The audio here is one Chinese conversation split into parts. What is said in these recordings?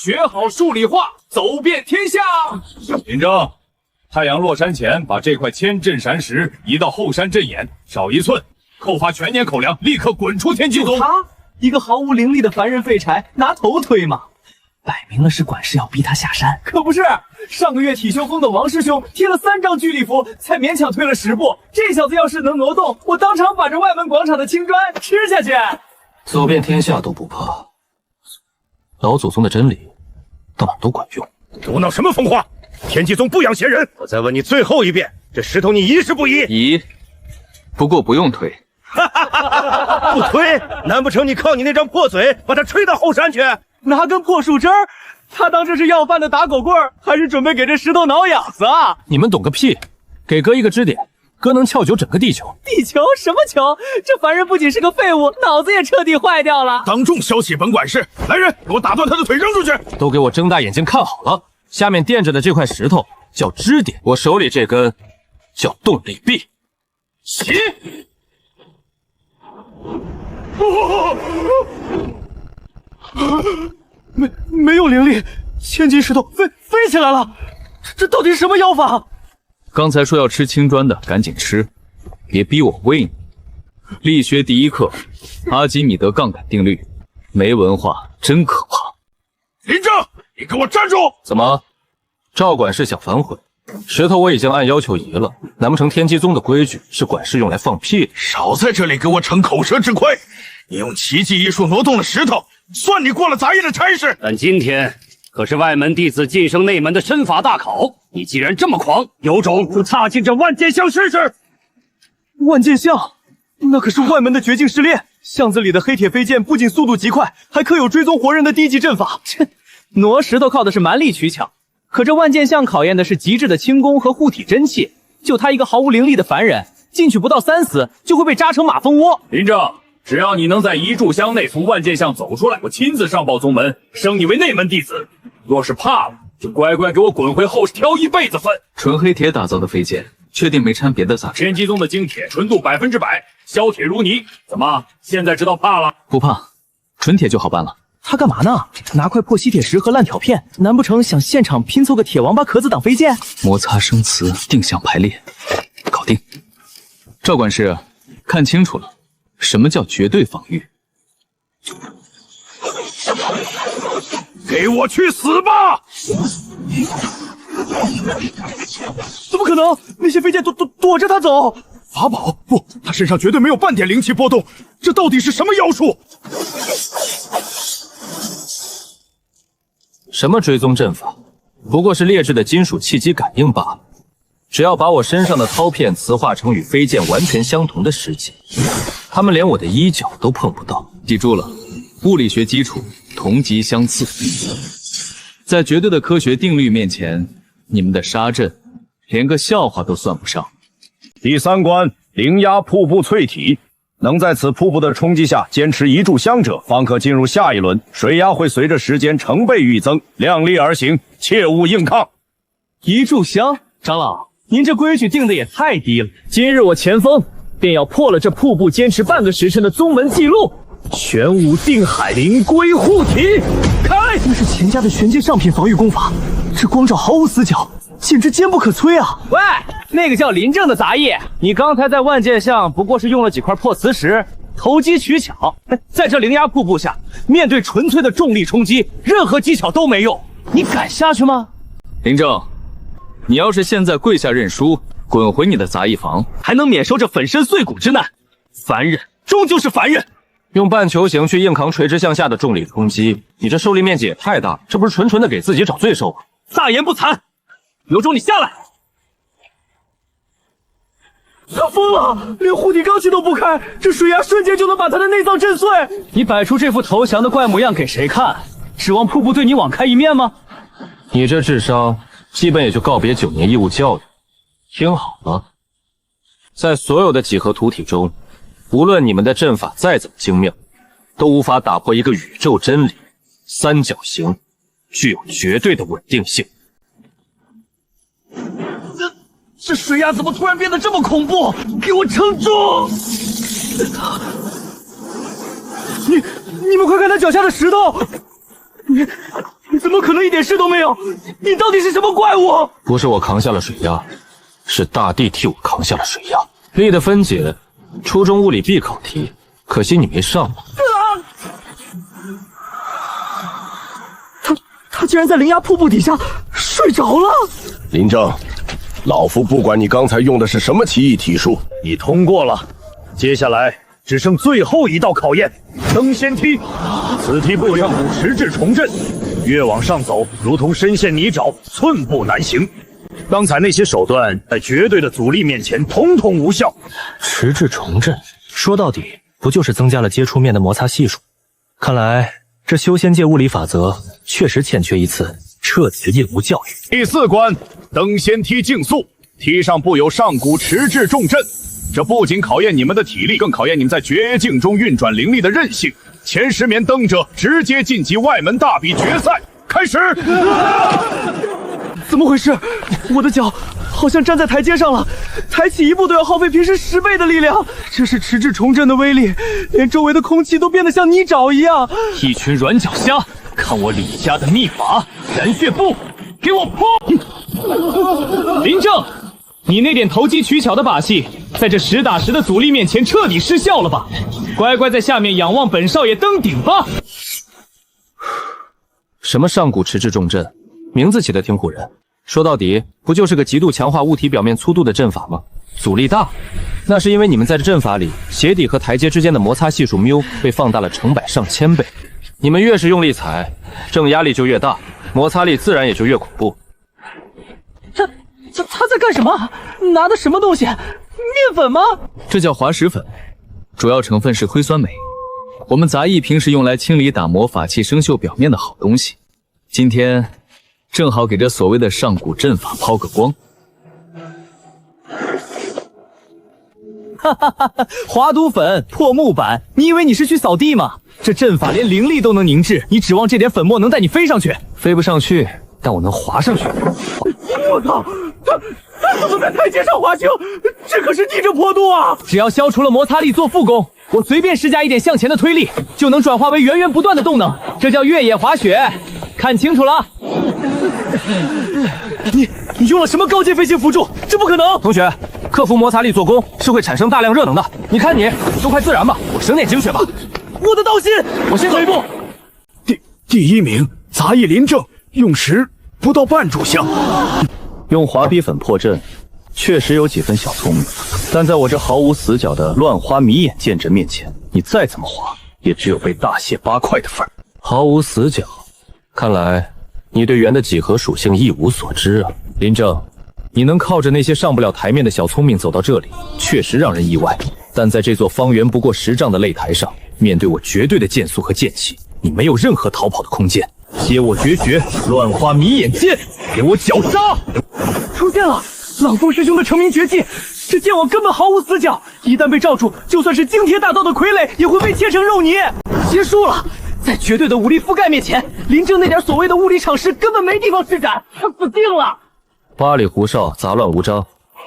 学好数理化，走遍天下。林正，太阳落山前把这块千镇山石移到后山镇眼，少1寸，扣罚全年口粮，立刻滚出天机宗。他一个毫无灵力的凡人废柴，拿头推吗？摆明了是管事要逼他下山。可不是，上个月体修峰的王师兄贴了3张居礼符，才勉强推了10步。这小子要是能挪动，我当场把这外门广场的青砖吃下去。走遍天下都不怕，老祖宗的真理到哪都管用。胡闹什么疯话！天机宗不养闲人。我再问你最后一遍，这石头你移是不移？移，不过不用推。不推？难不成你靠你那张破嘴把他吹到后山去？拿根破树枝儿，他当这是要饭的打狗棍儿，还是准备给这石头挠痒子啊？你们懂个屁！给哥一个支点，哥能撬久整个地球。地球什么球？这凡人不仅是个废物，脑子也彻底坏掉了。当众消息本管事，来人，给我打断他的腿扔出去！都给我睁大眼睛看好了，下面垫着的这块石头叫支点，我手里这根叫动力臂。起！没有灵力，千斤石头飞起来了，这到底是什么妖法？刚才说要吃青砖的，赶紧吃，别逼我喂你。力学第一课，阿基米德杠杆定律。没文化真可怕。林正，你给我站住！怎么，赵管事想反悔？石头我已经按要求移了，难不成天机宗的规矩是管事用来放屁的？少在这里给我逞口舌之亏！你用奇迹艺术挪动了石头，算你过了杂役的差事。但今天可是外门弟子晋升内门的身法大考，你既然这么狂，有种就踏进这万剑巷试试。万剑巷，那可是外门的绝境试炼。巷子里的黑铁飞剑不仅速度极快，还刻有追踪活人的低级阵法。切，挪石头靠的是蛮力取巧，可这万剑巷考验的是极致的轻功和护体真气。就他一个毫无灵力的凡人，进去不到3死就会被扎成马蜂窝。林正，只要你能在一炷香内从万剑巷走出来，我亲自上报宗门，升你为内门弟子。若是怕了，就乖乖给我滚回后挑一辈子粪。纯黑铁打造的飞剑，确定没掺别的杂质？天机宗的精铁纯度100%，削铁如泥。怎么，现在知道怕了？不怕，纯铁就好办了。他干嘛呢？拿块破吸铁石和烂条片，难不成想现场拼凑个铁王八壳子挡飞剑？摩擦生词，定向排列，搞定。赵管事，看清楚了，什么叫绝对防御？给我去死吧！怎么可能？那些飞剑躲着他走。法宝不，他身上绝对没有半点灵气波动，这到底是什么妖术？什么追踪阵法，不过是劣质的金属气机感应罢了。只要把我身上的刀片磁化成与飞剑完全相同的石级，他们连我的衣角都碰不到。记住了，物理学基础同级相次，在绝对的科学定律面前，你们的杀阵连个笑话都算不上。第3关，灵压瀑布淬体。能在此瀑布的冲击下坚持1炷香者，方可进入下一轮。水压会随着时间成倍愈增，量力而行，切勿硬抗。1炷香，长老，您这规矩定的也太低了。今日我前锋便要破了这瀑布坚持半个时辰的宗门记录。玄武定海灵龟护体，开！那是钱家的玄阶上品防御功法，这光照毫无死角，简直坚不可摧啊！喂，那个叫林正的杂役，你刚才在万剑巷不过是用了几块破磁石，投机取巧。在这灵压瀑布下，面对纯粹的重力冲击，任何技巧都没用。你敢下去吗？林正，你要是现在跪下认输，滚回你的杂役房，还能免受这粉身碎骨之难。凡人终究是凡人。用半球形去硬扛垂直向下的重力冲击，你这受力面积也太大，这不是纯纯的给自己找罪受吗？大言不惭！有种你下来！他疯了，连护体罡气都不开，这水压瞬间就能把他的内脏震碎。你摆出这副投降的怪模样给谁看？指望瀑布对你网开一面吗？你这智商，基本也就告别9年义务教育。听好了，在所有的几何图体中，无论你们的阵法再怎么精妙，都无法打破一个宇宙真理：三角形具有绝对的稳定性。这水压怎么突然变得这么恐怖？给我撑住！你们快看他脚下的石头！你怎么可能一点事都没有？你到底是什么怪物？不是我扛下了水压，是大地替我扛下了水压。力的分解，初中物理必考题，可惜你没上。他竟然在灵压瀑布底下睡着了。林正，老夫不管你刚才用的是什么奇异体术，你通过了，接下来只剩最后一道考验——登仙梯。此梯步上古迟滞重振，越往上走，如同深陷泥沼，寸步难行。刚才那些手段在绝对的阻力面前，统统无效。迟滞重振，说到底不就是增加了接触面的摩擦系数？看来这修仙界物理法则确实欠缺一次彻底的应物教育。第4关，登仙梯竞速，梯上布有上古迟滞重阵，这不仅考验你们的体力，更考验你们在绝境中运转灵力的韧性。前10名登者直接晋级外门大比决赛，开始！怎么回事？我的脚好像站在台阶上了，抬起一步都要耗费平时10倍的力量。这是迟滞重振的威力，连周围的空气都变得像泥沼一样。一群软脚虾，看我李家的秘法燃血步，给我破！林正，你那点投机取巧的把戏，在这实打实的阻力面前彻底失效了吧？乖乖在下面仰望本少爷登顶吧！什么上古迟滞重阵，名字起得挺唬人。说到底，不就是个极度强化物体表面粗度的阵法吗？阻力大，那是因为你们在这阵法里，鞋底和台阶之间的摩擦系数缪被放大了成百上千倍。你们越是用力踩，正压力就越大，摩擦力自然也就越恐怖。他在干什么？拿的什么东西？面粉吗？这叫滑石粉，主要成分是硅酸镁。我们杂役平时用来清理打磨法器生锈表面的好东西，今天正好给这所谓的上古阵法抛个光。哈哈哈！滑毒粉、破木板，你以为你是去扫地吗？这阵法连灵力都能凝滞，你指望这点粉末能带你飞上去？飞不上去，但我能滑上去。我靠！他怎么在台阶上滑行？这可是逆着坡度啊！只要消除了摩擦力做副攻，我随便施加一点向前的推力，就能转化为源源不断的动能，这叫越野滑雪。看清楚了！你用了什么高阶飞行辅助？这不可能！同学，克服摩擦力做功是会产生大量热能的。你看你都快自燃吧，我省点精血吧。我的道心，我先走一步。第1名，杂役林正，用时不到半炷香。用滑逼粉破阵，确实有几分小聪明，但在我这毫无死角的乱花迷眼剑阵面前，你再怎么滑，也只有被大卸8块的份儿。毫无死角，看来你对圆的几何属性一无所知啊。林正，你能靠着那些上不了台面的小聪明走到这里，确实让人意外。但在这座方圆不过10丈的擂台上，面对我绝对的剑速和剑气，你没有任何逃跑的空间。接我绝学乱花迷眼剑，给我绞杀！出现了，朗风师兄的成名绝技，这剑网根本毫无死角，一旦被罩住，就算是惊天大道的傀儡也会被切成肉泥。结束了，在绝对的武力覆盖面前，林正那点所谓的物理常识根本没地方施展，他死定了。八里胡哨，杂乱无章。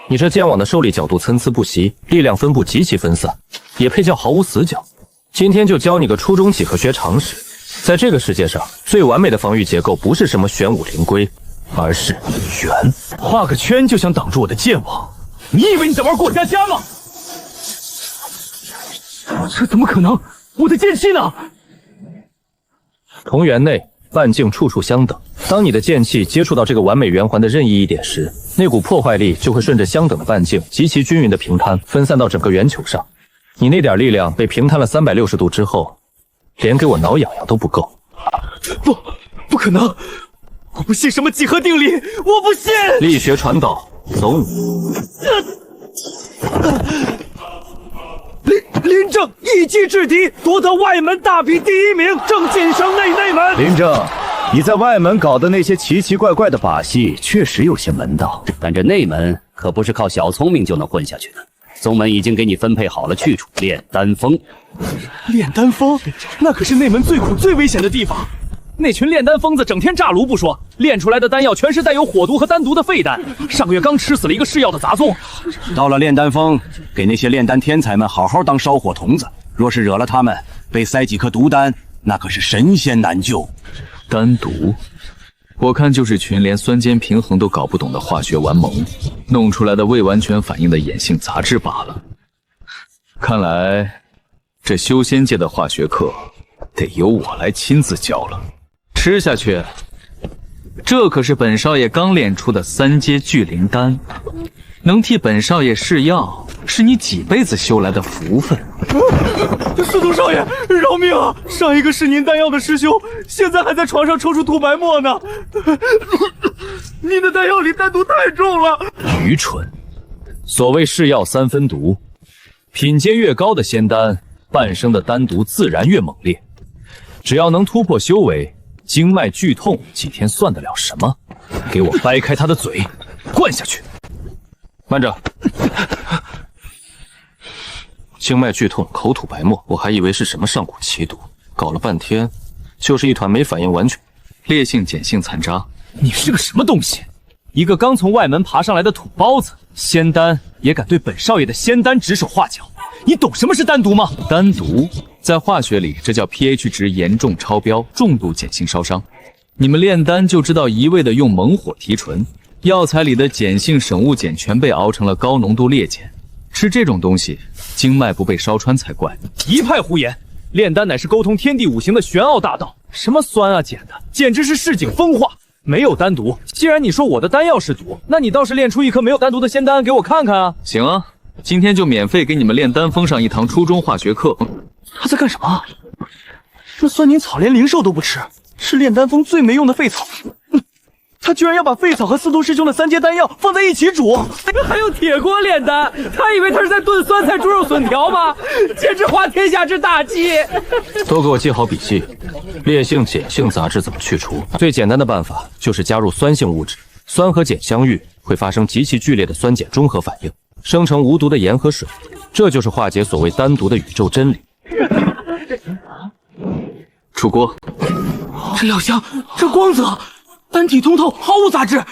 你这剑网的受力角度参差不齐，力量分布极其分散，也配叫毫无死角？今天就教你个初中几何学常识。在这个世界上，最完美的防御结构不是什么玄武灵龟，而是圆。画个圈就想挡住我的剑网，你以为你在玩过家家吗？这怎么可能？我的剑气呢？同圆内，半径处处相等。当你的剑气接触到这个完美圆环的任意一点时，那股破坏力就会顺着相等的半径极其均匀的平摊，分散到整个圆球上。你那点力量被平摊了360度之后，连给我挠痒痒都不够。不可能！我不信什么几何定理，我不信！力学传导，走你！林正一击制敌，夺得外门大比第1名，正晋升内门。林正，你在外门搞的那些奇奇怪怪的把戏，确实有些门道。但这内门可不是靠小聪明就能混下去的。宗门已经给你分配好了去处，炼丹峰。炼丹峰，那可是内门最苦最危险的地方。那群炼丹疯子整天炸炉不说，炼出来的丹药全是带有火毒和丹毒的废丹。上个月刚吃死了一个噬药的杂宗。到了炼丹峰，给那些炼丹天才们好好当烧火童子。若是惹了他们，被塞几颗毒丹，那可是神仙难救。丹毒我看就是群连酸碱平衡都搞不懂的化学玩萌，弄出来的未完全反应的衍性杂质罢了。看来这修仙界的化学课得由我来亲自教了。吃下去，这可是本少爷刚炼出的3阶聚灵丹，能替本少爷试药，是你几辈子修来的福分。司徒少爷，饶命啊！上一个试您丹药的师兄，现在还在床上抽出吐白沫呢。您的丹药里丹毒太重了。愚蠢！所谓是药3分毒，品阶越高的仙丹，半生的丹毒自然越猛烈。只要能突破修为，经脉剧痛几天算得了什么？给我掰开他的嘴，灌下去！慢着。经脉剧痛，口吐白沫，我还以为是什么上古奇毒，搞了半天就是一团没反应完全烈性碱性残渣。你是个什么东西？一个刚从外门爬上来的土包子，仙丹也敢对本少爷的仙丹指手画脚？你懂什么是丹毒吗？丹毒在化学里，这叫 pH 值严重超标，重度碱性烧伤。你们炼丹就知道一味的用猛火提纯，药材里的碱性省物碱全被熬成了高浓度烈碱。吃这种东西，经脉不被烧穿才怪。一派胡言！炼丹乃是沟通天地五行的玄奥大道，什么酸啊碱的，简直是市井风化。没有丹毒，既然你说我的丹药是毒，那你倒是炼出一颗没有丹毒的仙丹给我看看啊！行啊，今天就免费给你们炼丹封上一堂初中化学课。他在干什么？这酸宁草连灵兽都不吃，是炼丹峰最没用的废草。他居然要把废草和司徒师兄的3阶丹药放在一起煮，还用铁锅炼丹？他以为他是在炖酸菜猪肉笋条吗？简直滑天下之大稽！都给我记好笔记。烈性碱性杂质怎么去除？最简单的办法就是加入酸性物质，酸和碱相遇会发生极其剧烈的酸碱中和反应，生成无毒的盐和水，这就是化解所谓丹毒的宇宙真理。出锅。这药香，这光泽，丹体通透，毫无杂质。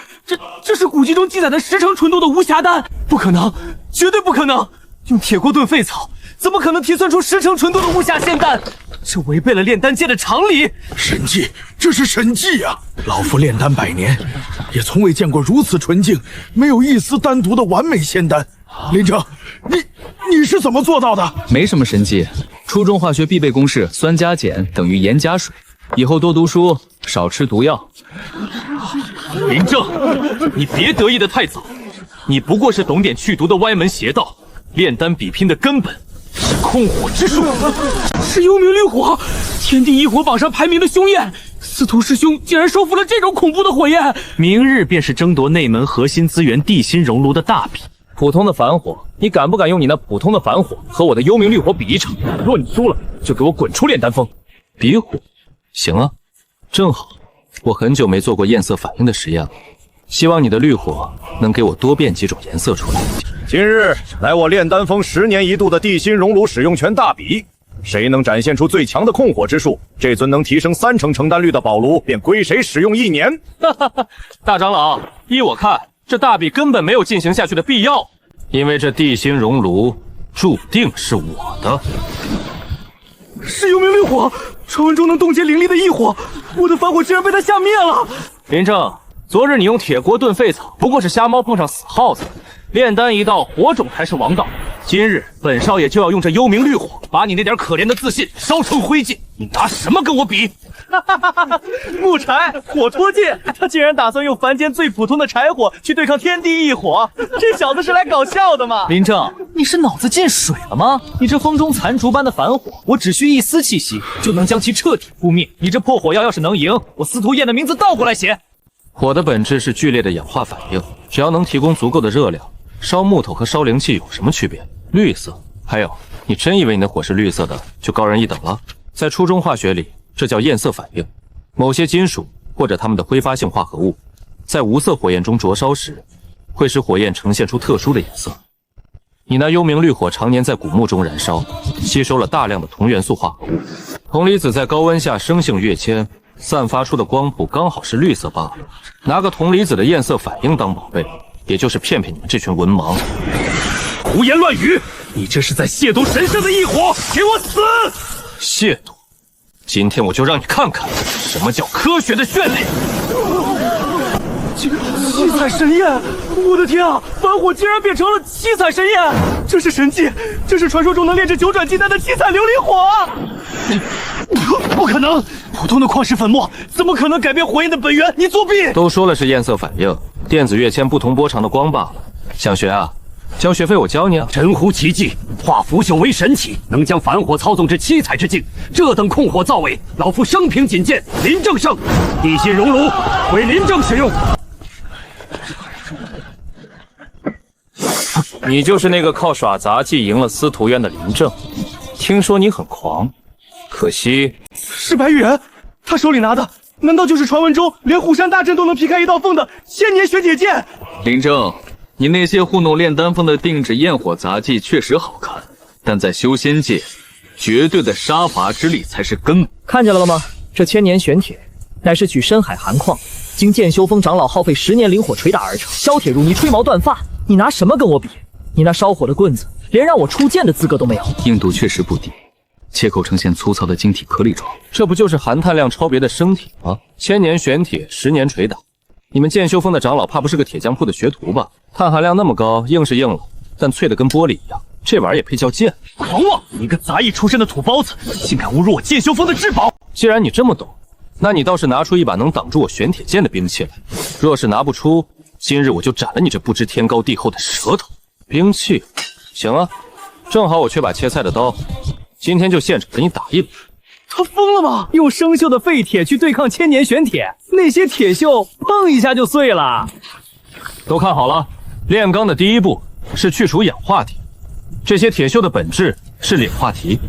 这是古籍中记载的10成纯度的无瑕丹，不可能，绝对不可能！用铁锅炖废草，怎么可能提算出10成纯度的无瑕仙丹？这违背了炼丹界的常理。神迹，这是神迹呀！老夫炼丹100年，也从未见过如此纯净、没有一丝丹毒的完美仙丹。林正，你是怎么做到的？没什么神迹，初中化学必备公式：酸加碱等于盐加水。以后多读书，少吃毒药。林正，你别得意的太早，你不过是懂点去毒的歪门邪道。炼丹比拼的根本是控火之术，是幽冥绿火，天地异火榜上排名的凶焰。司徒师兄竟然收服了这种恐怖的火焰，明日便是争夺内门核心资源地心熔炉的大比。普通的反火，你敢不敢用你那普通的反火和我的幽冥绿火比一场？若你输了，就给我滚出炼丹峰！比火？行啊，正好我很久没做过焰色反应的实验了，希望你的绿火能给我多变几种颜色出来。今日来我炼丹峰10年一度的地心熔炉使用权大比，谁能展现出最强的控火之术，这尊能提升3成成丹率的宝炉便归谁使用1年。大长老，依我看，这大比根本没有进行下去的必要，因为这地心熔炉注定是我的。是幽冥绿火，传闻中能冻结灵力的异火，我的反火竟然被他吓灭了。林正，昨日你用铁锅炖废草，不过是瞎猫碰上死耗子。炼丹一道，火种才是王道。今日本少爷就要用这幽冥绿火，把你那点可怜的自信烧成灰烬。你拿什么跟我比？木柴火托剑，他竟然打算用凡间最普通的柴火去对抗天地异火，这小子是来搞笑的吗？林正，你是脑子进水了吗？你这风中残烛般的反火，我只需一丝气息就能将其彻底扑灭。你这破火药要是能赢，我司徒燕的名字倒过来写。火的本质是剧烈的氧化反应，只要能提供足够的热量，烧木头和烧灵气有什么区别？绿色。还有，你真以为你的火是绿色的就高人一等了？在初中化学里，这叫焰色反应。某些金属或者它们的挥发性化合物，在无色火焰中灼烧时，会使火焰呈现出特殊的颜色。你那幽冥绿火常年在古木中燃烧，吸收了大量的铜元素化合物，铜离子在高温下生性跃迁，散发出的光谱刚好是绿色罢了。拿个铜离子的焰色反应当宝贝，也就是骗骗你们这群文盲。胡言乱语！你这是在亵渎神圣的异火，给我死！亵渎！今天我就让你看看什么叫科学的训练。彩神焰！我的天啊，反火竟然变成了七彩神焰！这是神器，这是传说中能炼制九转金丹的七彩琉璃火！不可能，普通的矿石粉末怎么可能改变火焰的本源？你作弊！都说了是焰色反应，电子跃迁不同波长的光罢了。想学啊？交学费我教你啊！神乎其技，化腐朽为神器，能将反火操纵至七彩之境，这等控火造伪，老夫生平仅见。林正胜，地心熔炉为林正使用。你就是那个靠耍杂技赢了司徒院的林正，听说你很狂，可惜是白羽人，他手里拿的难道就是传闻中连虎山大阵都能劈开一道缝的千年玄铁剑？林正，你那些糊弄炼丹峰的定制焰火杂技确实好看，但在修仙界，绝对的杀伐之力才是根本。看见了吗？这千年玄铁乃是取深海寒矿，经剑修峰长老耗费10年灵火捶打而成。削铁如泥，吹毛断发，你拿什么跟我比？你那烧火的棍子，连让我出剑的资格都没有。硬度确实不低，切口呈现粗糙的晶体颗粒状，这不就是含碳量超别的生铁吗？千年玄铁，10年捶打。你们剑修峰的长老怕不是个铁匠铺的学徒吧？碳含量那么高，硬是硬了，但脆的跟玻璃一样，这玩意儿也配叫剑？狂妄！你个杂役出身的土包子，竟敢侮辱我剑修峰的至宝！既然你这么懂，那你倒是拿出一把能挡住我玄铁剑的兵器来。若是拿不出，今日我就斩了你这不知天高地厚的舌头。兵器，行啊，正好我缺把切菜的刀，今天就现场给你打一把。他疯了吗？用生锈的废铁去对抗千年玄铁，那些铁锈碰一下就碎了。都看好了，炼钢的第一步是去除氧化铁，这些铁锈的本质是磷化提。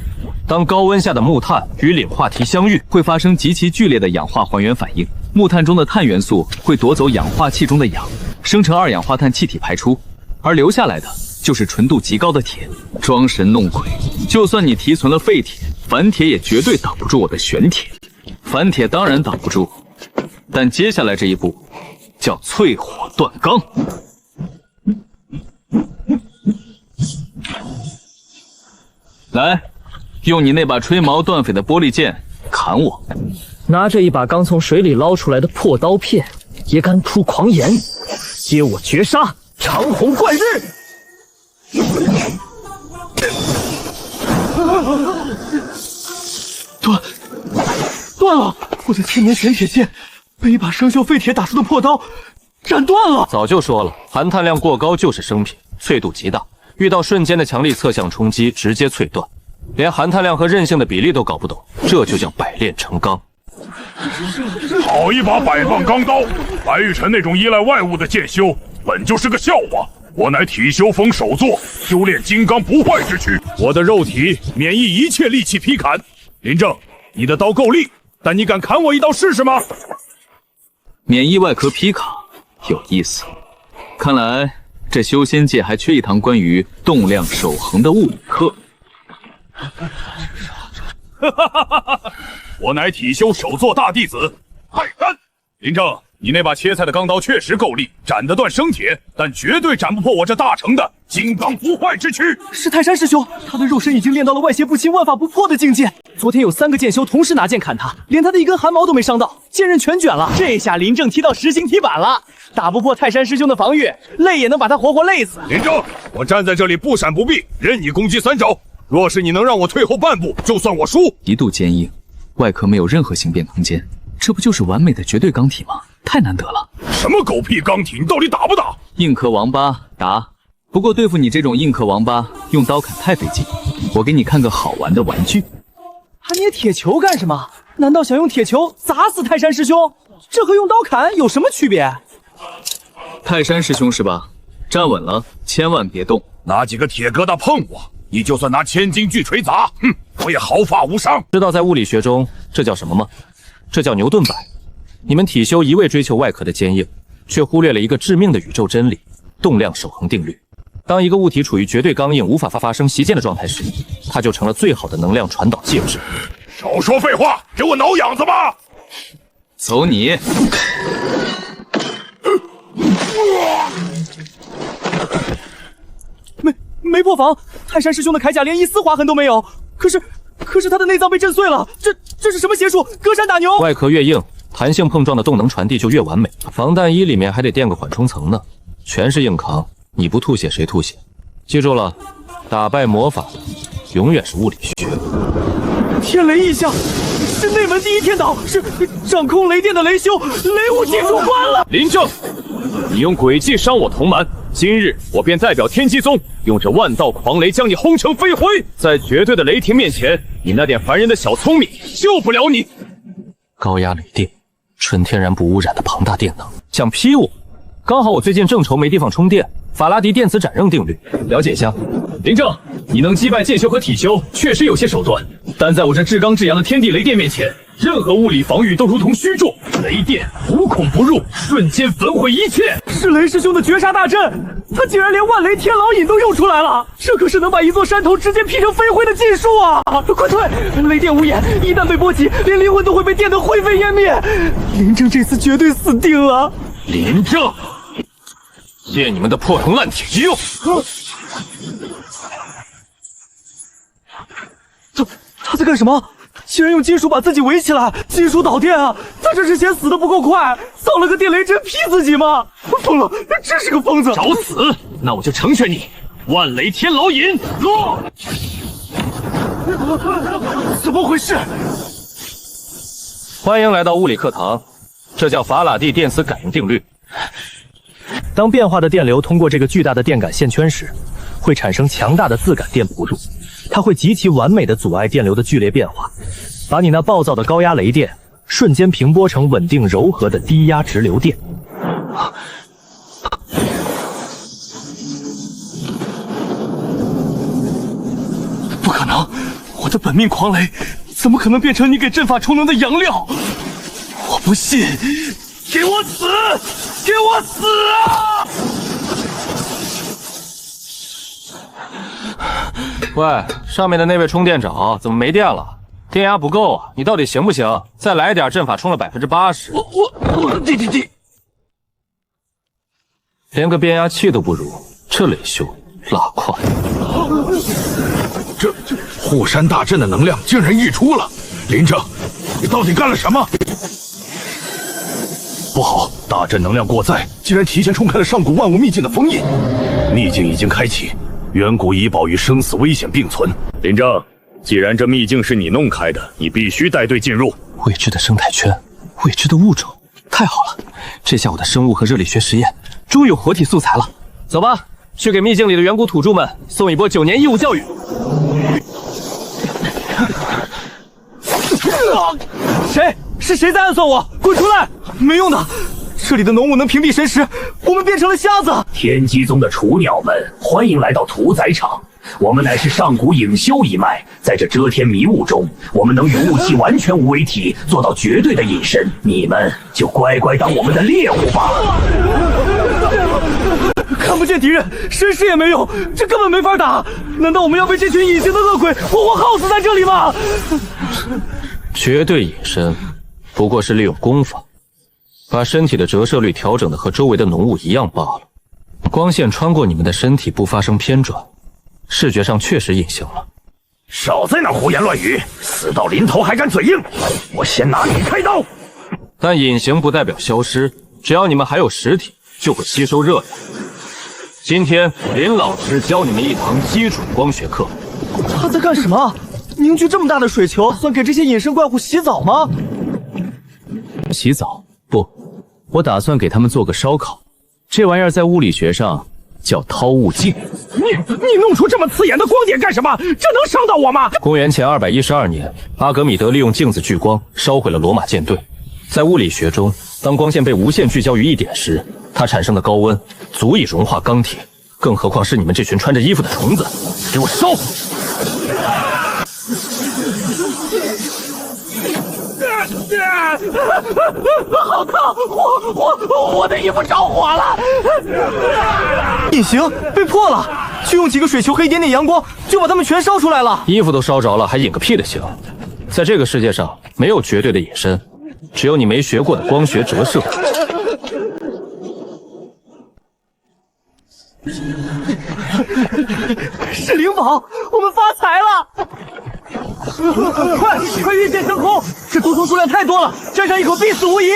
当高温下的木炭与磷化提相遇，会发生极其剧烈的氧化还原反应。木炭中的碳元素会夺走氧化气中的氧，生成2氧化碳气体排出，而留下来的就是纯度极高的铁。装神弄鬼，就算你提存了废铁，反铁也绝对挡不住我的玄铁。反铁当然挡不住，但接下来这一步叫淬火断钢。来，用你那把吹毛断匪的玻璃剑砍我！拿着一把刚从水里捞出来的破刀片，也敢吐狂言，接我绝杀长虹贯日！断了！我的千年玄铁剑被一把生锈废铁打出的破刀斩断了。早就说了，含碳量过高就是生品，脆度极大，遇到瞬间的强力侧向冲击，直接淬断。连含碳量和韧性的比例都搞不懂，这就叫百炼成钢。好一把百棒钢刀！白玉晨那种依赖外物的剑修，本就是个笑话。我乃体修峰首座，修炼金刚不坏之躯，我的肉体免疫一切利器劈砍。林正，你的刀够利，但你敢砍我一刀试试吗？免疫外壳劈卡，有意思。看来这修仙界还缺一堂关于动量守恒的物理课。我乃体修首座大弟子泰山。林正，你那把切菜的钢刀确实够力，斩得断生铁，但绝对斩不破我这大成的金刚不坏之躯。是泰山师兄，他的肉身已经练到了外邪不侵、万法不破的境界。昨天有3个剑修同时拿剑砍他，连他的一根汗毛都没伤到，剑刃全卷了。这下林正踢到实心踢板了，打不破泰山师兄的防御，累也能把他活活累死。林正，我站在这里不闪不避，任你攻击3招。若是你能让我退后半步，就算我输。极度坚硬，外壳没有任何形变空间，这不就是完美的绝对钢体吗？太难得了。什么狗屁钢体，你到底打不打？硬壳王八打，不过对付你这种硬壳王八，用刀砍太费劲。我给你看个好玩的玩具。他捏铁球干什么？难道想用铁球砸死泰山师兄？这和用刀砍有什么区别？泰山师兄是吧？站稳了，千万别动。拿几个铁疙瘩碰我，你就算拿千斤巨锤砸，我也毫发无伤。知道在物理学中这叫什么吗？这叫牛顿摆。你们体修一味追求外壳的坚硬，却忽略了一个致命的宇宙真理——动量守恒定律。当一个物体处于绝对刚硬、无法发生袭剑的状态时，它就成了最好的能量传导介质。少说废话，给我挠痒子吧！走你！没破防，泰山师兄的铠甲连一丝划痕都没有。可是他的内脏被震碎了，这是什么邪术？隔山打牛！外壳越硬，弹性碰撞的动能传递就越完美。防弹衣里面还得垫个缓冲层呢，全是硬扛，你不吐血谁吐血？记住了，打败魔法永远是物理学。天雷异象，是内门第一天导，是掌控雷电的雷修，雷武技术关了。林正，你用诡计伤我同门，今日我便代表天机宗，用这万道狂雷将你轰成飞灰。在绝对的雷霆面前，你那点凡人的小聪明救不了你。高压雷电，纯天然不污染的庞大电能，想劈我？刚好我最近正愁没地方充电。法拉第电磁斩刃定律，了解一下。林正，你能击败剑修和体修，确实有些手段，但在我这至刚至阳的天地雷电面前，任何物理防御都如同虚重，雷电无孔不入，瞬间焚毁一切。是雷师兄的绝杀大阵，他竟然连万雷天牢引都用出来了，这可是能把一座山头直接劈成飞灰的技术啊！快退！雷电无眼，一旦被波及，连灵魂都会被电得灰飞烟灭。林正这次绝对死定了。林正，借你们的破铜烂铁一用。他在干什么？竟然用金属把自己围起来，金属导电啊！他这是嫌死的不够快，造了个电雷阵劈自己吗？疯了，真是个疯子！找死！那我就成全你，万雷天牢引落。怎么回事？欢迎来到物理课堂，这叫法拉第电磁感应定律。当变化的电流通过这个巨大的电感线圈时，会产生强大的自感电补助，它会极其完美的阻碍电流的剧烈变化，把你那暴躁的高压雷电瞬间平拨成稳定柔和的低压直流电。不可能，我的本命狂雷怎么可能变成你给阵法充能的养料？我不信！给我死！给我死啊！喂，上面的那位充电爪怎么没电了？电压不够啊！你到底行不行？再来点，阵法充了80%。我，连个变压器都不如，这雷修拉胯。这护山大阵的能量竟然溢出了！林正，你到底干了什么？不好，大阵能量过载，竟然提前冲开了上古万物秘境的封印，秘境已经开启，远古遗宝与生死危险并存。林正，既然这秘境是你弄开的，你必须带队进入。未知的生态圈，未知的物种，太好了！这下我的生物和热力学实验终于有活体素材了。走吧，去给秘境里的远古土著们送一波9年义务教育。谁？是谁在暗算我？滚出来！没用的，这里的浓雾能屏蔽神识，我们变成了瞎子。天机宗的雏鸟们，欢迎来到屠宰场。我们乃是上古影修一脉，在这遮天迷雾中，我们能与雾气完全无为体，做到绝对的隐身。你们就乖乖当我们的猎物吧。看不见敌人，神识也没用，这根本没法打。难道我们要被这群隐形的恶鬼活活耗死在这里吗？绝对隐身，不过是利用功法，把身体的折射率调整的和周围的浓雾一样罢了。光线穿过你们的身体不发生偏转，视觉上确实隐形了。少在那胡言乱语，死到临头还敢嘴硬，我先拿你开刀。但隐形不代表消失，只要你们还有实体，就会吸收热量。今天林老师教你们一堂基础光学课。他在干什么？凝聚这么大的水球，算给这些隐身怪物洗澡吗？洗澡？不，我打算给他们做个烧烤。这玩意儿在物理学上叫掏物镜。你弄出这么刺眼的光点干什么？这能伤到我吗？公元前212年，阿格米德利用镜子聚光烧毁了罗马舰队。在物理学中，当光线被无限聚焦于一点时，它产生的高温足以融化钢铁，更何况是你们这群穿着衣服的虫子！给我烧！好烫！我的衣服着火了！隐形被破了，就用几个水球和一点点阳光，就把它们全烧出来了。衣服都烧着了，还隐个屁的形！在这个世界上，没有绝对的隐身，只有你没学过的光学折射。是灵宝，我们发财了！快御剑升空！这毒虫数量太多了，沾上一口必死无疑。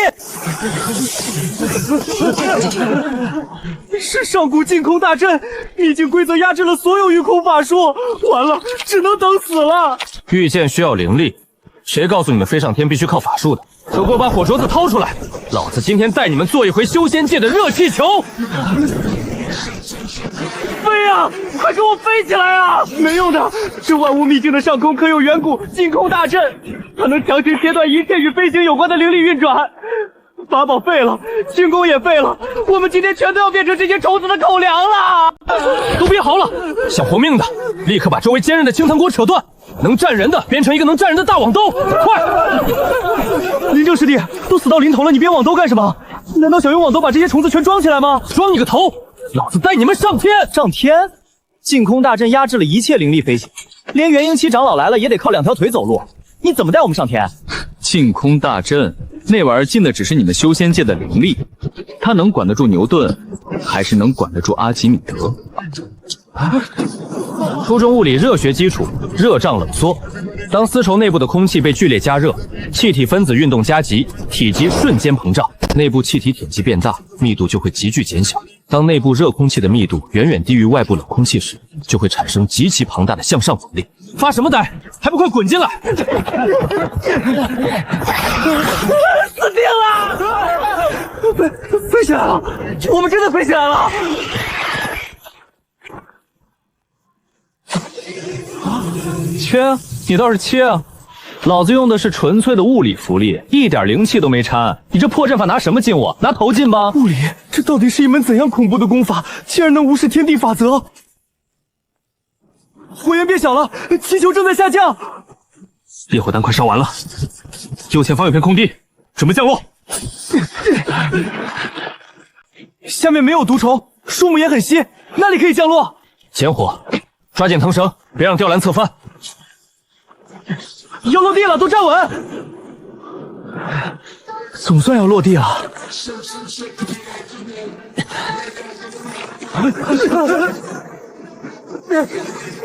是上古净空大阵，秘境规则压制了所有御空法术，完了，只能等死了。御剑需要灵力，谁告诉你们飞上天必须靠法术的？都给我把火镯子掏出来！老子今天带你们做一回修仙界的热气球！飞啊！快给我飞起来啊！没用的，这万物秘境的上空可有远古净空大阵，它能强行切断一切与飞行有关的灵力运转。法宝废了，轻功也废了，我们今天全都要变成这些虫子的口粮了！都别嚎了，想活命的，立刻把周围坚韧的青藤给我扯断，能站人的编成一个能站人的大网兜，快！林正师弟，都死到临头了，你编网兜干什么？难道想用网兜把这些虫子全装起来吗？装你个头！老子带你们上天！上天？净空大阵压制了一切灵力飞行，连元婴期长老来了也得靠2条腿走路，你怎么带我们上天？净空大阵那玩意儿禁的只是你们修仙界的灵力，它能管得住牛顿，还是能管得住阿基米德？初中物理热学基础，热胀冷缩。当丝绸内部的空气被剧烈加热，气体分子运动加急，体积瞬间膨胀，内部气体体积变大，密度就会急剧减小。当内部热空气的密度远远低于外部冷空气时，就会产生极其庞大的向上阻力。发什么呆？还不快滚进来！死定了！飞起来了！我们真的飞起来了！切，你倒是切啊！老子用的是纯粹的物理符力，一点灵气都没掺。你这破阵法拿什么进我？拿头进吧！物理，这到底是一门怎样恐怖的功法，竟然能无视天地法则？火焰变小了，气球正在下降。烈火弹快烧完了，右前方有片空地，准备降落。下面没有毒虫，树木也很稀，那里可以降落。前火，抓紧藤绳，别让吊篮侧翻。要落地了，都站稳。总算要落地了。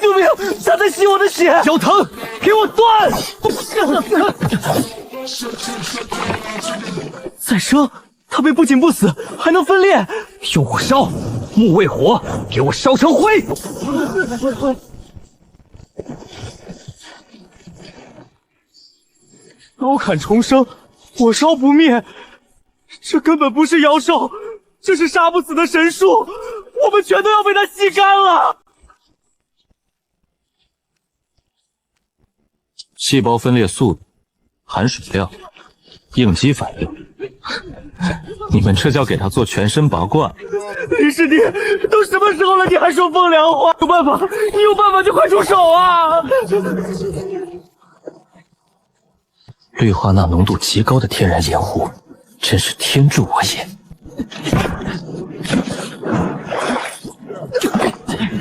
救命！他在吸我的血！脚疼，给我断！再生，它被不仅不死，还能分裂。用火烧，木为火，给我烧成灰！刀砍重生，火烧不灭，这根本不是妖兽，这是杀不死的神术，我们全都要被它吸干了。细胞分裂速度、含水量、应激反应，你们这叫给他做全身拔罐？林师弟，都什么时候了，你还说风凉话？有办法，你有办法就快出手啊！氯化钠浓度极高的天然盐湖，真是天助我也！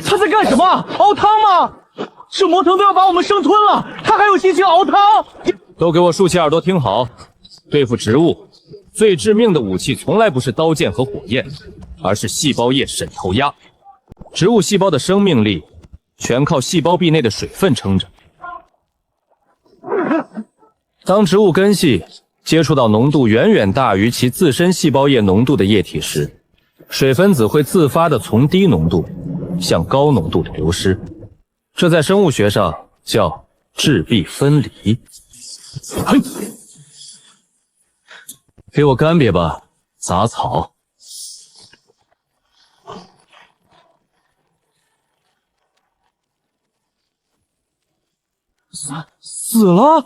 他在干什么？熬汤吗？这魔藤都要把我们生吞了，他还有心情熬汤？都给我竖起耳朵听好，对付植物，最致命的武器从来不是刀剑和火焰，而是细胞液渗透压。植物细胞的生命力全靠细胞壁内的水分撑着。当植物根系接触到浓度远远大于其自身细胞液浓度的液体时，水分子会自发地从低浓度向高浓度的流失，这在生物学上叫质壁分离。给我干瘪吧，杂草！死了！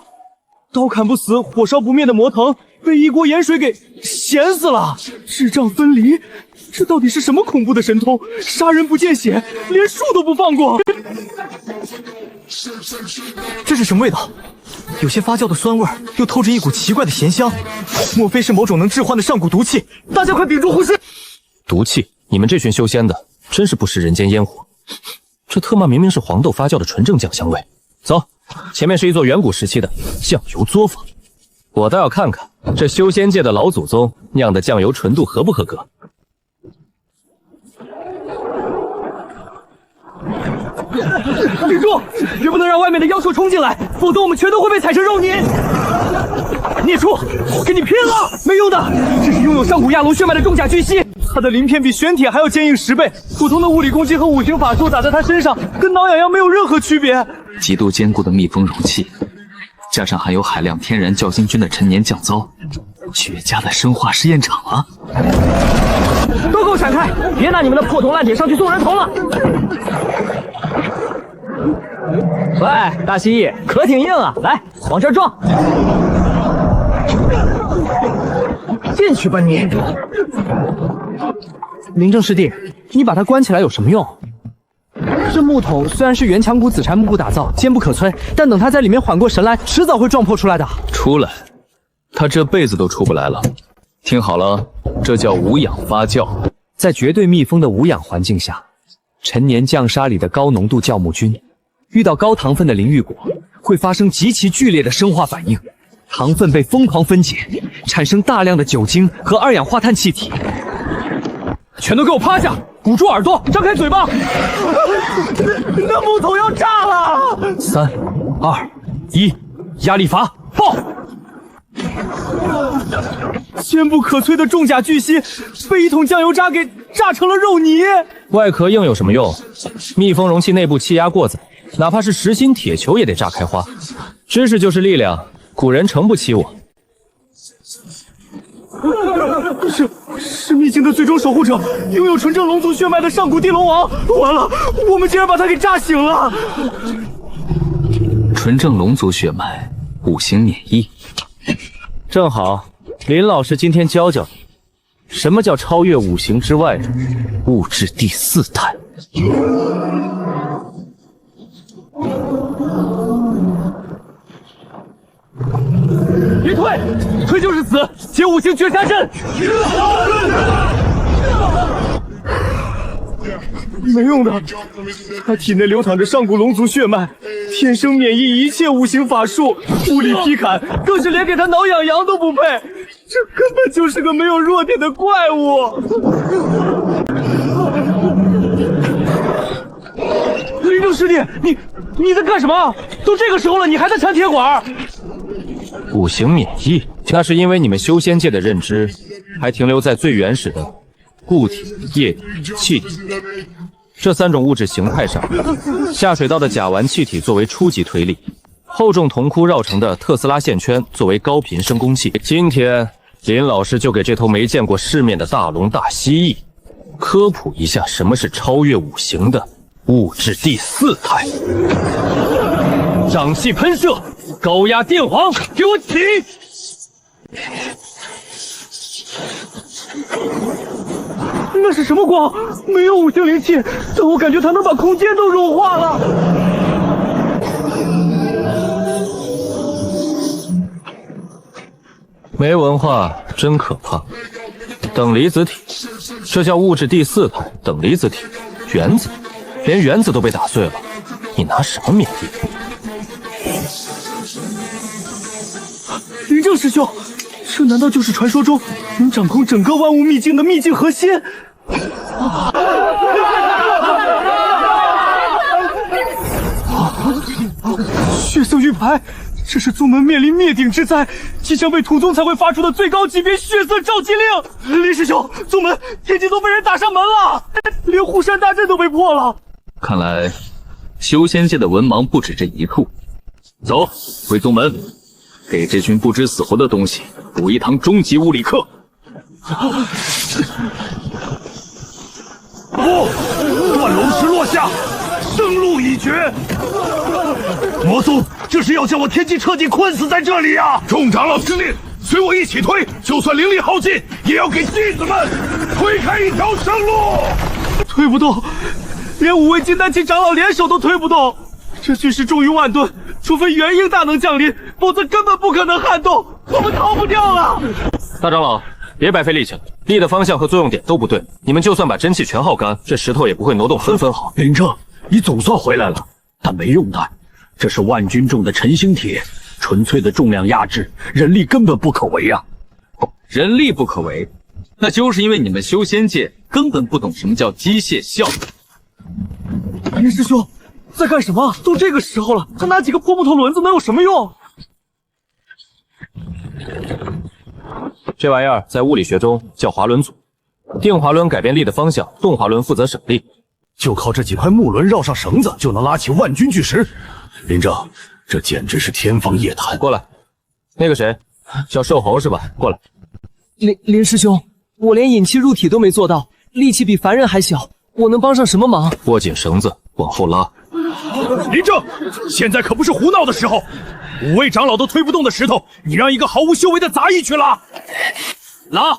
刀砍不死，火烧不灭的魔藤被一锅盐水给咸死了。智障分离，这到底是什么恐怖的神通？杀人不见血，连树都不放过。这是什么味道？有些发酵的酸味，又透着一股奇怪的咸香。莫非是某种能致幻的上古毒气？大家快屏住呼吸！毒气？你们这群修仙的真是不食人间烟火。这特么明明是黄豆发酵的纯正酱香味。走，前面是一座远古时期的酱油作坊，我倒要看看这修仙界的老祖宗酿的酱油纯度合不合格。顶住！绝不能让外面的妖兽冲进来，否则我们全都会被踩成肉泥。孽畜，我跟你拼了！没用的，这是拥有上古亚龙血脉的重甲巨蜥，它的鳞片比玄铁还要坚硬10倍，普通的物理攻击和五行法术打在它身上，跟挠痒痒没有任何区别。极度坚固的密封容器，加上含有海量天然酵星菌的陈年降糟，绝佳的生化试验场啊！都给我闪开！别拿你们的破铜烂铁上去送人头了！喂，大蜥蜴，壳挺硬啊，来，往这儿撞！进去吧你！林正师弟，你把它关起来有什么用？这木桶虽然是原强骨紫檀木骨打造，坚不可摧，但等它在里面缓过神来，迟早会撞破出来的。出来，它这辈子都出不来了。听好了，这叫无氧发酵。在绝对密封的无氧环境下，陈年酱沙里的高浓度酵母菌遇到高糖分的灵玉果，会发生极其剧烈的生化反应，糖分被疯狂分解，产生大量的酒精和二氧化碳气体。全都给我趴下，捂住耳朵，张开嘴巴！那木桶要炸了！3、2、1，压力阀爆！坚不可摧的重甲巨蜥被一桶酱油渣给炸成了肉泥。外壳硬有什么用？密封容器内部气压过载，哪怕是实心铁球也得炸开花。知识就是力量，古人诚不欺我。是秘境的最终守护者，拥有纯正龙族血脉的上古地龙王。完了，我们竟然把他给炸醒了。纯正龙族血脉，5行免疫。正好，林老师今天教教你，什么叫超越5行之外的物质第4态。别退，退就是死！接5行绝杀阵。没用的，他体内流淌着上古龙族血脉，天生免疫一切5行法术，物理劈砍更是连给他挠痒痒都不配，这根本就是个没有弱点的怪物。林正师弟，你在干什么？都这个时候了，你还在缠铁管？5行免疫，那是因为你们修仙界的认知还停留在最原始的固体、液体、气体这3种物质形态上。下水道的甲烷气体作为初级推力，厚重铜箍绕成的特斯拉线圈作为高频声工器。今天林老师就给这头没见过世面的大龙大蜥蜴科普一下什么是超越5行的物质第4态。掌气喷射，高压电簧，给我起！那是什么光？没有5行灵气，但我感觉它能把空间都融化了。没文化真可怕。等离子体，这叫物质第4态。等离子体，原子，连原子都被打碎了，你拿什么免疫？林正师兄，这难道就是传说中能掌控整个万物秘境的秘境核心？血色玉牌，这是宗门面临灭顶之灾，即将被屠宗才会发出的最高级别血色召集令。林师兄，宗门天机宗被人打上门了，连护山大阵都被破了。看来修仙界的文盲不止这一处。走，回宗门，给这群不知死活的东西补一堂终极物理课。不，断龙石落下，生路已绝。魔宗，这是要将我天机彻底困死在这里啊！众长老听令，随我一起推，就算灵力耗尽，也要给弟子们推开一条生路。推不动，连5位金丹期长老联手都推不动。这巨石重于万吨，除非元婴大能降临，否则根本不可能撼动。我们逃不掉了。大长老，别白费力气了，力的方向和作用点都不对，你们就算把真气全耗干，这石头也不会挪动分毫。林正，你总算回来了，但没用的，这是万钧重的晨星铁，纯粹的重量压制，人力根本不可为啊！人力不可为，那就是因为你们修仙界根本不懂什么叫机械效应。林师兄，在干什么？都这个时候了，他拿几个破木头轮子能有什么用？这玩意儿在物理学中叫滑轮组，定滑轮改变力的方向，动滑轮负责省力。就靠这几块木轮绕上绳子，就能拉起万钧巨石。林正，这简直是天方夜谭。过来，那个谁，叫瘦猴是吧？过来。林师兄，我连引气入体都没做到，力气比凡人还小，我能帮上什么忙？握紧绳子，往后拉。林正，现在可不是胡闹的时候。5位长老都推不动的石头，你让一个毫无修为的杂役去拉？拉！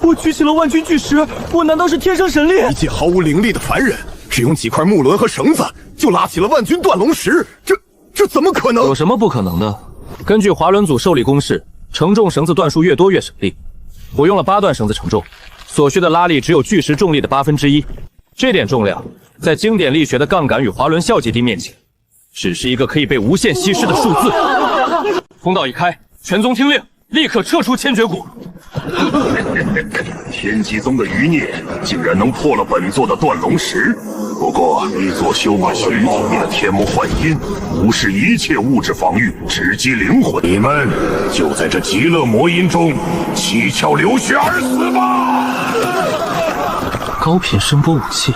我举起了万钧巨石，我难道是天生神力？一介毫无灵力的凡人，只用几块木轮和绳子就拉起了万钧断龙石，这怎么可能？有什么不可能的？根据滑轮组受力公式，承重绳子段数越多越省力。我用了8段绳子承重，所需的拉力只有巨石重力的1/8。这点重量，在经典力学的杠杆与滑轮效解地面前，只是一个可以被无限稀释的数字。通道一开，全宗听令，立刻撤出千绝谷。天机宗的余孽竟然能破了本座的断龙石，不过一座修马虚体的天魔幻音，无视一切物质防御，直击灵魂。你们就在这极乐魔音中七窍流血而死吧！高频声波武器，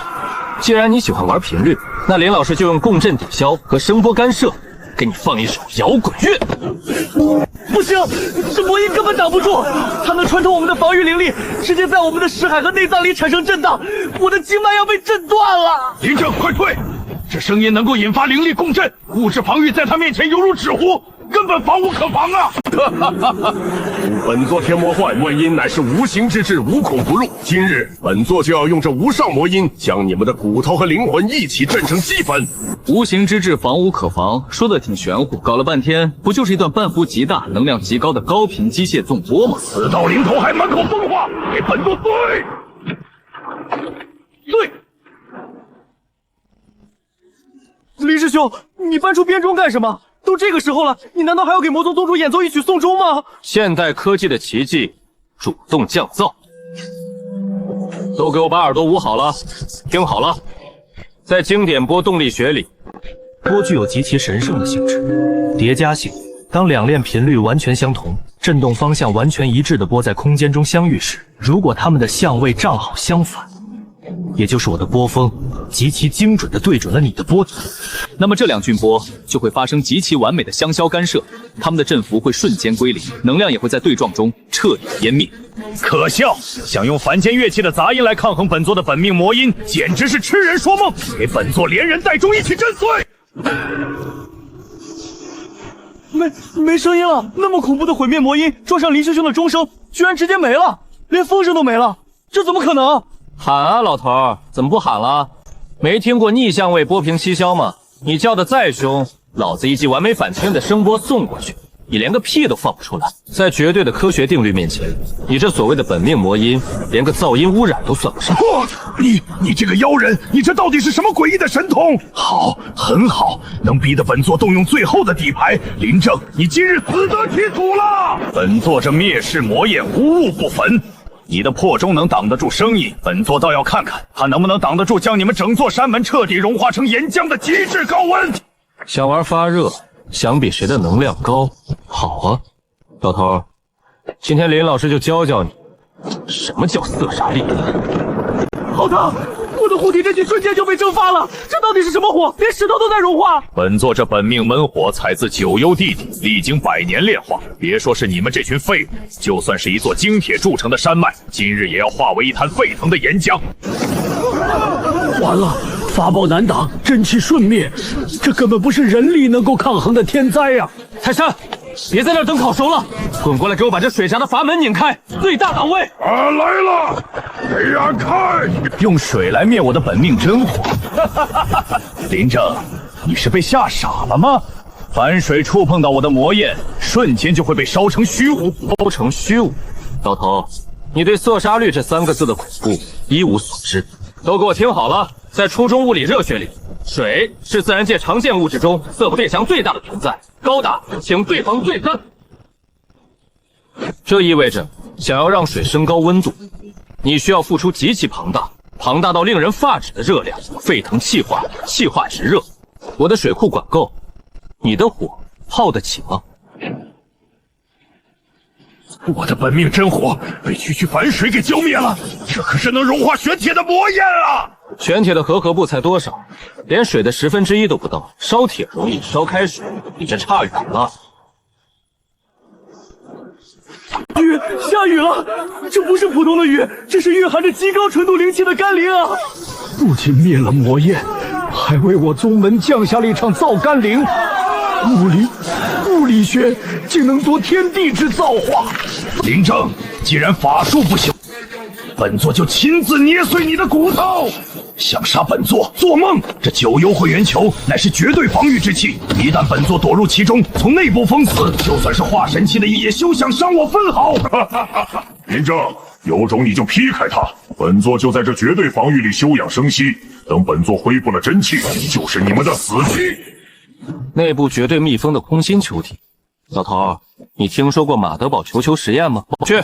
既然你喜欢玩频率，那林老师就用共振抵消和声波干涉，给你放一首摇滚乐。不行，这魔音根本挡不住，它能穿透我们的防御灵力，直接在我们的识海和内脏里产生震荡，我的经脉要被震断了。林正，快退！这声音能够引发灵力共振，物质防御在他面前犹如纸糊，根本防无可防啊！本座天魔幻音乃是无形之至，无孔不入。今日本座就要用这无上魔音，将你们的骨头和灵魂一起震成齑粉。无形之至，防无可防，说的挺玄乎，搞了半天不就是一段半幅极大、能量极高的高频机械纵波吗？死到临头还满口疯话，给本座对！林师兄，你搬出编钟干什么？都这个时候了，你难道还要给魔宗宗主演奏一曲颂钟吗？现代科技的奇迹，主动降噪。都给我把耳朵捂好了，听好了，在经典波动力学里，波具有极其神圣的性质，叠加性。当两链频率完全相同、振动方向完全一致的波在空间中相遇时，如果它们的相位正好相反，也就是我的波峰极其精准地对准了你的波体，那么这两俊波就会发生极其完美的相消干涉，它们的振幅会瞬间归零，能量也会在对撞中彻底湮灭。可笑！想用凡间乐器的杂音来抗衡本座的本命魔音，简直是痴人说梦！给本座连人带钟一起震碎！没声音了，那么恐怖的毁灭魔音撞上林师兄的钟声，居然直接没了，连风声都没了，这怎么可能？喊啊，老头儿，怎么不喊了？没听过逆相位波平七消吗？你叫的再凶，老子一记完美反圈的声波送过去，你连个屁都放不出来。在绝对的科学定律面前，你这所谓的本命魔音，连个噪音污染都算不上。你这个妖人，你这到底是什么诡异的神通？好，很好，能逼得本座动用最后的底牌。林正，你今日死得其土了！本座这灭世魔焰无物不焚。你的破钟能挡得住声音，本座倒要看看它能不能挡得住将你们整座山门彻底融化成岩浆的极致高温。想玩发热，想比谁的能量高？好啊，老头儿，今天林老师就教教你什么叫色杀力。好烫！我的护体阵气瞬间就被蒸发了，这到底是什么火？连石头都在融化。本座这本命闷火采自九幽地底，历经100年炼化，别说是你们这群废物，就算是一座精铁铸成的山脉，今日也要化为一滩沸腾的岩浆。完了，法宝难挡，真气瞬灭，这根本不是人力能够抗衡的天灾呀！泰山，别在那儿等烤熟了，滚过来给我把这水闸的阀门拧开，最大档位！啊，来了，给俺看！用水来灭我的本命真火，林正，你是被吓傻了吗？凡水触碰到我的魔焰，瞬间就会被烧成虚无。烧成虚无？老头，你对色杀率这3个字的恐怖一无所知。都给我听好了，在初中物理热学里，水是自然界常见物质中色不对象最大的存在，高达请对方最3。这意味着，想要让水升高温度，你需要付出极其庞大庞大到令人发指的热量，沸腾气化，气化直热。我的水库管够，你的火耗得起吗？我的本命真火被区区凡水给浇灭了，这可是能融化玄铁的魔焰啊！玄铁的和合部才多少？连水的1/10都不到。烧铁容易，烧开水，你这差远了。雨，下雨了！这不是普通的雨，这是蕴含着极高纯度灵气的甘霖啊！不仅灭了魔焰，还为我宗门降下了一场造甘霖。物理学竟能夺天地之造化。林正，既然法术不行，本座就亲自捏碎你的骨头！想杀本座，做梦！这九幽会元球乃是绝对防御之气，一旦本座躲入其中，从内部封死，就算是化神期的也休想伤我分毫！林正，有种你就劈开它，本座就在这绝对防御里休养生息，等本座恢复了真气，就是你们的死期。内部绝对密封的空心球体，老头，你听说过马德堡球球实验吗？去，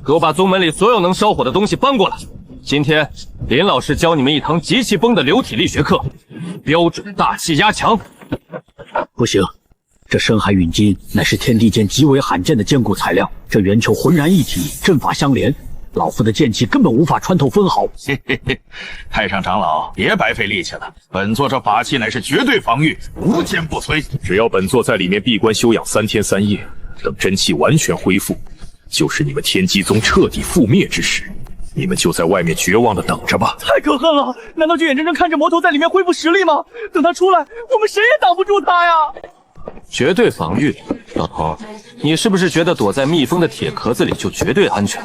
给我把宗门里所有能烧火的东西搬过来。今天林老师教你们一堂极其崩的流体力学课，标准大气压强。不行，这深海陨金乃是天地间极为罕见的坚固材料，这圆球浑然一体，阵法相连，老夫的剑气根本无法穿透分毫。嘿嘿嘿，太上长老，别白费力气了。本座这法器乃是绝对防御，无坚不摧。只要本座在里面闭关休养3天3夜，等真气完全恢复，就是你们天机宗彻底覆灭之时，你们就在外面绝望的等着吧。太可恨了！难道就眼睁睁看着魔头在里面恢复实力吗？等他出来，我们谁也挡不住他呀！绝对防御，老头，你是不是觉得躲在密封的铁壳子里就绝对安全？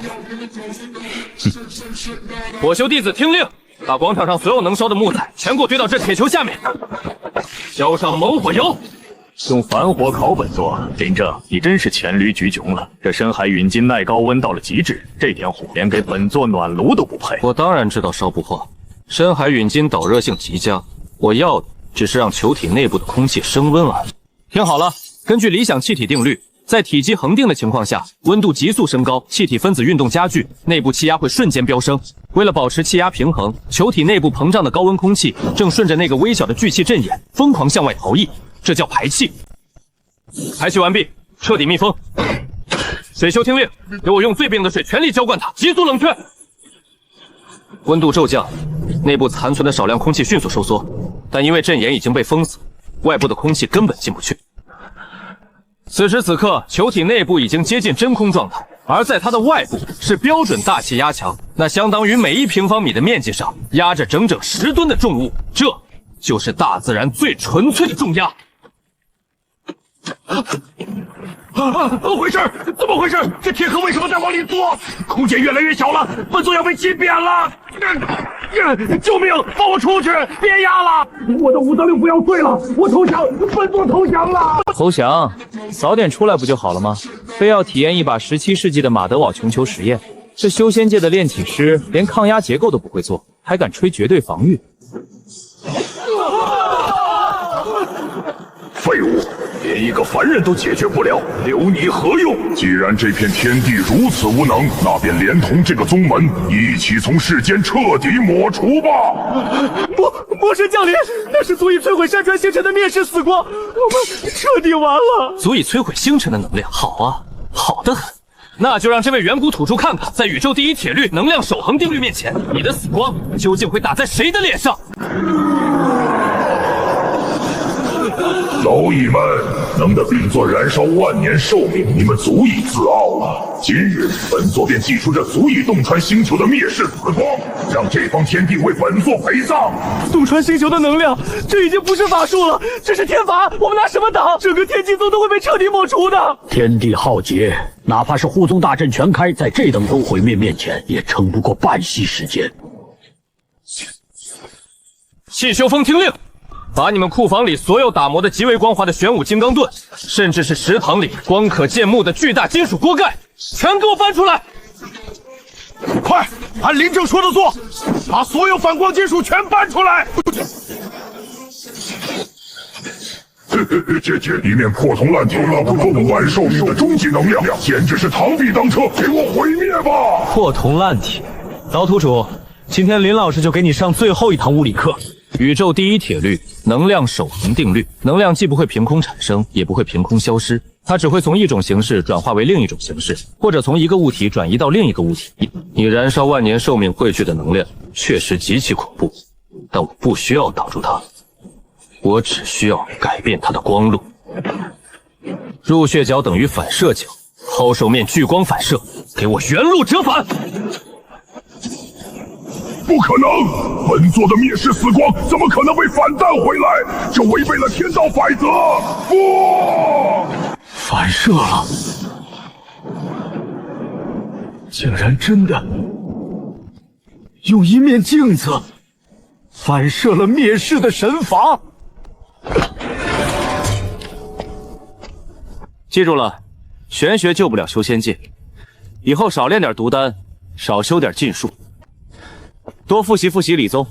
火修弟子听令，把广场上所有能烧的木材全给我堆到这铁球下面，浇上猛火油。用凡火烤本座，林正，你真是黔驴技穷了。这深海陨金耐高温到了极致，这点火连给本座暖炉都不配。我当然知道烧不化，深海陨金导热性极佳，我要的只是让球体内部的空气升温而已。听好了，根据理想气体定律，在体积恒定的情况下，温度急速升高，气体分子运动加剧，内部气压会瞬间飙升。为了保持气压平衡，球体内部膨胀的高温空气正顺着那个微小的聚气阵眼疯狂向外逃逸，这叫排气。排气完毕，彻底密封。水修听令，给我用最冰的水全力浇灌它，急速冷却。温度骤降，内部残存的少量空气迅速收缩，但因为阵眼已经被封死，外部的空气根本进不去。此时此刻，球体内部已经接近真空状态，而在它的外部是标准大气压强，那相当于每1平方米的面积上压着整整10吨的重物，这就是大自然最纯粹的重压。怎么回事？怎么回事？这铁壳为什么在往里缩？空间越来越小了，本座要被击扁了！救命！放我出去！别压了！我的武则令不要碎了！我投降！本座投降了！投降？早点出来不就好了吗？非要体验一把17世纪的马德堡琼球实验？这修仙界的炼体师连抗压结构都不会做，还敢吹绝对防御？废物！连一个凡人都解决不了，留你何用？既然这片天地如此无能，那便连同这个宗门一起从世间彻底抹除吧！魔神降临，那是足以摧毁山川星辰的灭世死光，我们彻底完了。足以摧毁星辰的能量，好啊，好得很。那就让这位远古土著看看，在宇宙第一铁律能量守恒定律面前，你的死光究竟会打在谁的脸上？蝼蚁们，能得本座燃烧万年寿命，你们足以自傲了。今日本座便祭出这足以洞穿星球的灭世紫光，让这方天地为本座陪葬。洞穿星球的能量，这已经不是法术了，这是天罚。我们拿什么挡？整个天机宗都会被彻底抹除的。天地浩劫，哪怕是护宗大阵全开，在这等宗毁灭面前，也撑不过半息时间。谢修风听令。把你们库房里所有打磨的极为光滑的玄武金刚盾，甚至是食堂里光可见目的巨大金属锅盖，全给我搬出来！快，按林正说的做，把所有反光金属全搬出来！这里面破铜烂铁，供完寿命的终极能量，简直是螳臂当车，给我毁灭吧！破铜烂铁，老土主，今天林老师就给你上最后一堂物理课。宇宙第一铁律：能量守恒定律。能量既不会凭空产生，也不会凭空消失，它只会从一种形式转化为另一种形式，或者从一个物体转移到另一个物体。你燃烧万年寿命汇聚的能量确实极其恐怖，但我不需要挡住它，我只需要改变它的光路。入血角等于反射角，抛手面聚光反射，给我原路折返！不可能！本座的灭世死光怎么可能会反弹回来？这违背了天道法则！不，反射了，竟然真的用一面镜子反射了灭世的神法。记住了，玄学救不了修仙界，以后少练点毒丹，少修点禁术。多复习复习理宗，